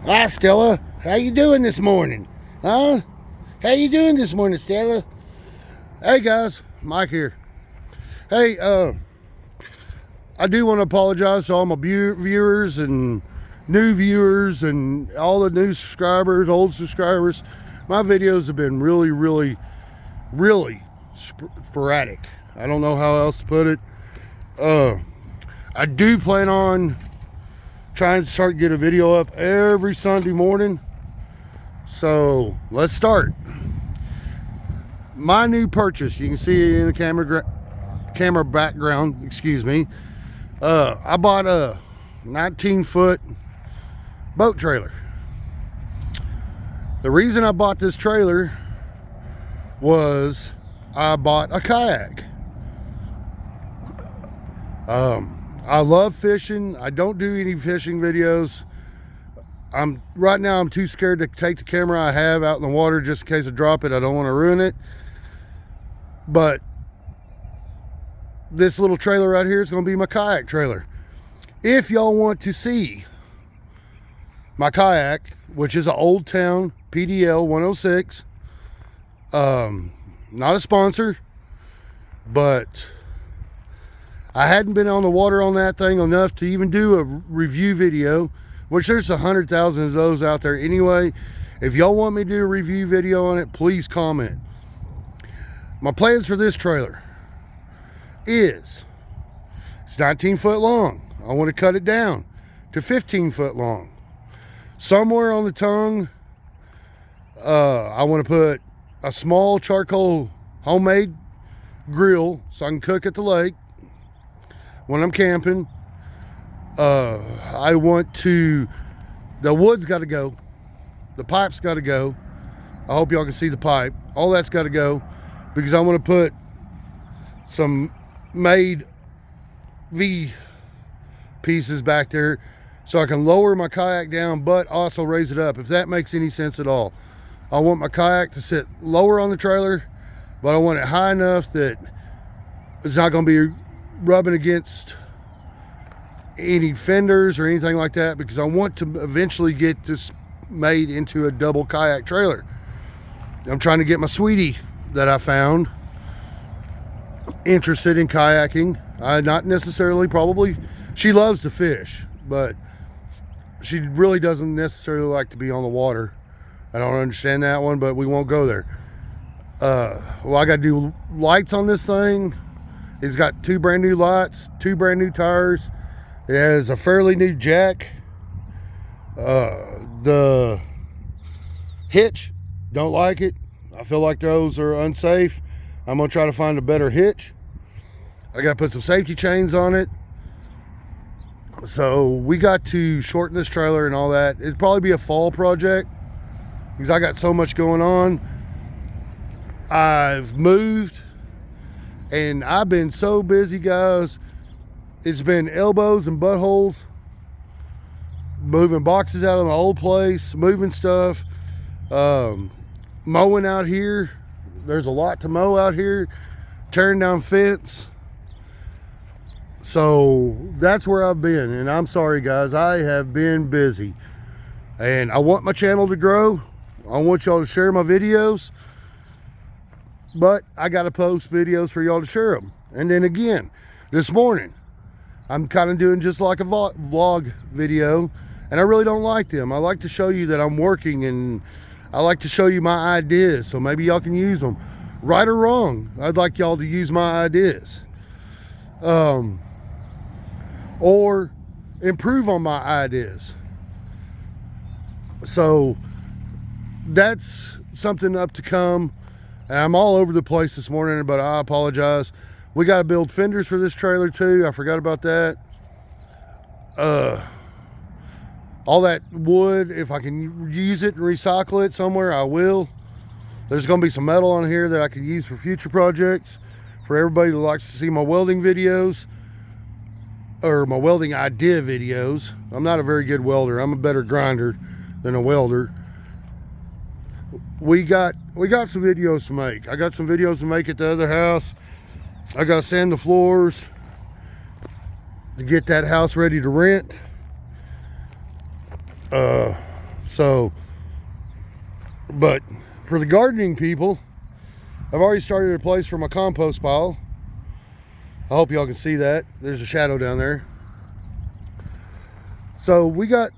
Hi, Stella. How you doing this morning? Huh? How you doing this morning, Stella? Hey, guys. Mike here. Hey, I do want to apologize to all my viewers and new viewers and all the new subscribers, old subscribers. My videos have been really sporadic. I don't know how else to put it. I do plan on trying to start get a video up every Sunday morning. So let's start. My new purchase, you can see it in the camera background, excuse me. I bought a 19-foot boat trailer. The reason I bought this trailer was I bought a kayak. I love fishing. I don't do any fishing videos. Right now I'm too scared to take the camera I have out in the water just in case I drop it. I don't want to ruin it. But this little trailer right here is going to be my kayak trailer. If y'all want to see my kayak, which is an Old Town PDL 106, not a sponsor, but I hadn't been on the water on that thing enough to even do a review video, which there's 100,000 of those out there anyway. If y'all want me to do a review video on it, please comment. My plans for this trailer is, it's 19 foot long. I want to cut it down to 15 foot long. Somewhere on the tongue, I want to put a small charcoal homemade grill so I can cook at the lake when I'm camping. I want to, the wood's got to go. The pipe's got to go. I hope y'all can see the pipe. All that's got to go because I want to put some made V pieces back there so I can lower my kayak down but also raise it up, if that makes any sense at all. I want my kayak to sit lower on the trailer, but I want it high enough that it's not going to be rubbing against any fenders or anything like that, because I want to eventually get this made into a double kayak trailer. I'm trying to get my sweetie that I found interested in kayaking. Not necessarily, probably, she loves to fish, but she really doesn't necessarily like to be on the water. I don't understand that one, but we won't go there. Well, I got to do lights on this thing. It's got 2 brand new lights, 2 brand new tires. It has a fairly new jack. The hitch, don't like it. I feel like those are unsafe. I'm gonna try to find a better hitch. I gotta put some safety chains on it. So we got to shorten this trailer and all that. It'd probably be a fall project because I got so much going on. I've moved and I've been so busy, guys. It's been elbows and buttholes, moving boxes out of my old place, moving stuff, mowing out here. There's a lot to mow out here, tearing down fence. So that's where I've been, and I'm sorry, guys. I have been busy, and I want my channel to grow. I want y'all to share my videos, but I got to post videos for y'all to share them. And then again, this morning, I'm kind of doing just like a vlog video, and I really don't like them. I like to show you that I'm working, and I like to show you my ideas, so maybe y'all can use them. Right or wrong, I'd like y'all to use my ideas. Or improve on my ideas. So that's something up to come. And I'm all over the place this morning, but I apologize. We got to build fenders for this trailer too. I forgot about that. All that wood, if I can use it and recycle it somewhere, I will. There's going to be some metal on here that I can use for future projects. For everybody that likes to see my welding videos or my welding idea videos. I'm not a very good welder. I'm a better grinder than a welder. We got some videos to make. I got some videos to make at the other house. I got to sand the floors to get that house ready to rent. So, but for the gardening people, I've already started a place for my compost pile. I hope y'all can see that. There's a shadow down there. So we got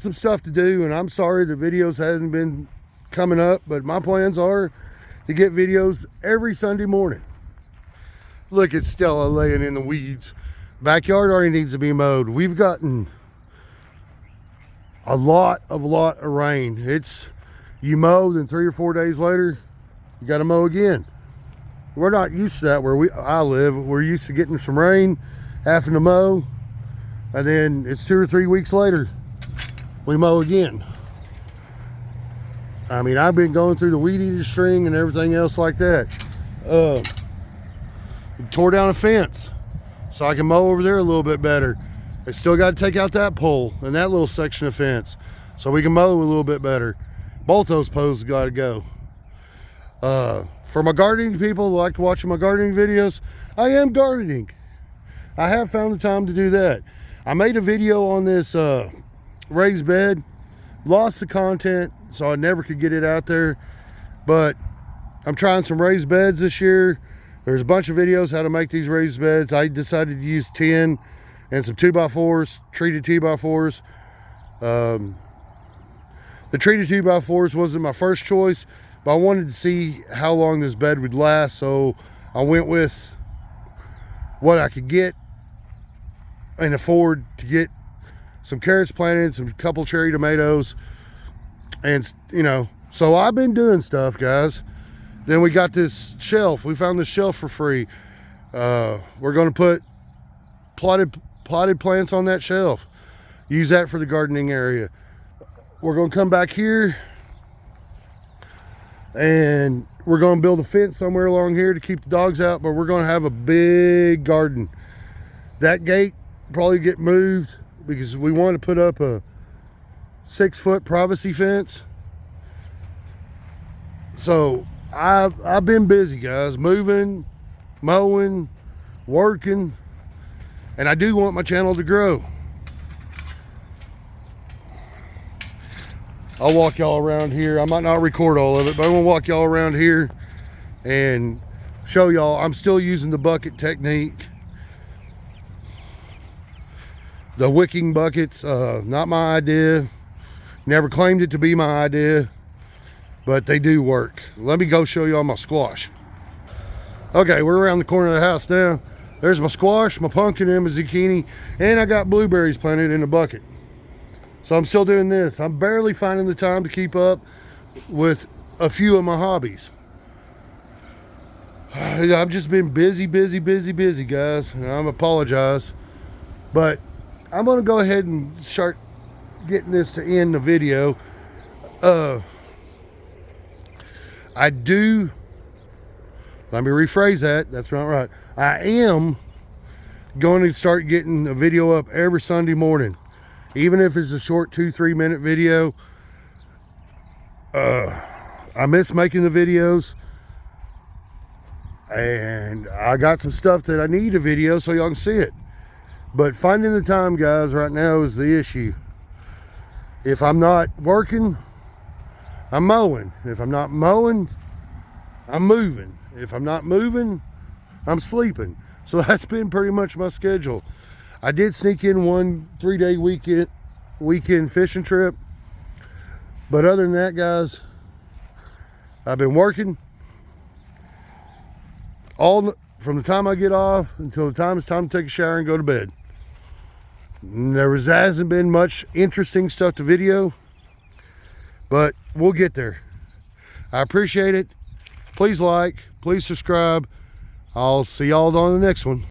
some stuff to do, and I'm sorry the videos haven't been coming up, but my plans are to get videos every Sunday morning. Look at Stella laying in the weeds. Backyard already needs to be mowed. We've gotten a lot of rain. You mow, then 3 or 4 days later, you got to mow again. We're not used to that where I live. We're used to getting some rain, having to mow, and then it's 2 or 3 weeks later, we mow again. I mean, I've been going through the weed eater string and everything else like that. Tore down a fence so I can mow over there a little bit better. I still got to take out that pole and that little section of fence so we can mow a little bit better. Both those posts got to go. For my gardening people who like watching my gardening videos, I am gardening. I have found the time to do that. I made a video on this raised bed, lost the content, so I never could get it out there, but I'm trying some raised beds this year. There's a bunch of videos how to make these raised beds. I decided to use 10 and some 2x4s, treated 2x4s. The treated 2x4s wasn't my first choice, but I wanted to see how long this bed would last, so I went with what I could get and afford to get some carrots planted, some couple cherry tomatoes, and so I've been doing stuff, guys. Then we got this shelf. We found this shelf for free. We're going to put potted plants on that shelf. Use that for the gardening area. We're going to come back here and we're going to build a fence somewhere along here to keep the dogs out, but we're going to have a big garden. That gate probably get moved because we want to put up a 6-foot privacy fence. So I've been busy, guys, moving, mowing, working, and I do want my channel to grow. I'll walk y'all around here. I might not record all of it, but I'm gonna walk y'all around here and show y'all I'm still using the bucket technique. The wicking buckets, not my idea. Never claimed it to be my idea, but they do work. Let me go show y'all my squash. Okay, we're around the corner of the house now. There's my squash, my pumpkin, and my zucchini, and I got blueberries planted in a bucket. So I'm still doing this. I'm barely finding the time to keep up with a few of my hobbies. I've just been busy, guys, and I apologize. But I'm gonna go ahead and start getting this to end the video. Let me rephrase that. That's not right. I am going to start getting a video up every Sunday morning, even if it's a short 2-3 minute video. I miss making the videos, and I got some stuff that I need a video so y'all can see it. But finding the time, guys, right now is the issue. If I'm not working, I'm mowing. If I'm not mowing, I'm moving. If I'm not moving, I'm sleeping. So that's been pretty much my schedule. I did sneak in one 3-day weekend fishing trip. But other than that, guys, I've been working from the time I get off until the time it's time to take a shower and go to bed. Hasn't been much interesting stuff to video, but we'll get there. I appreciate it. Please like, please subscribe. I'll see y'all on the next one.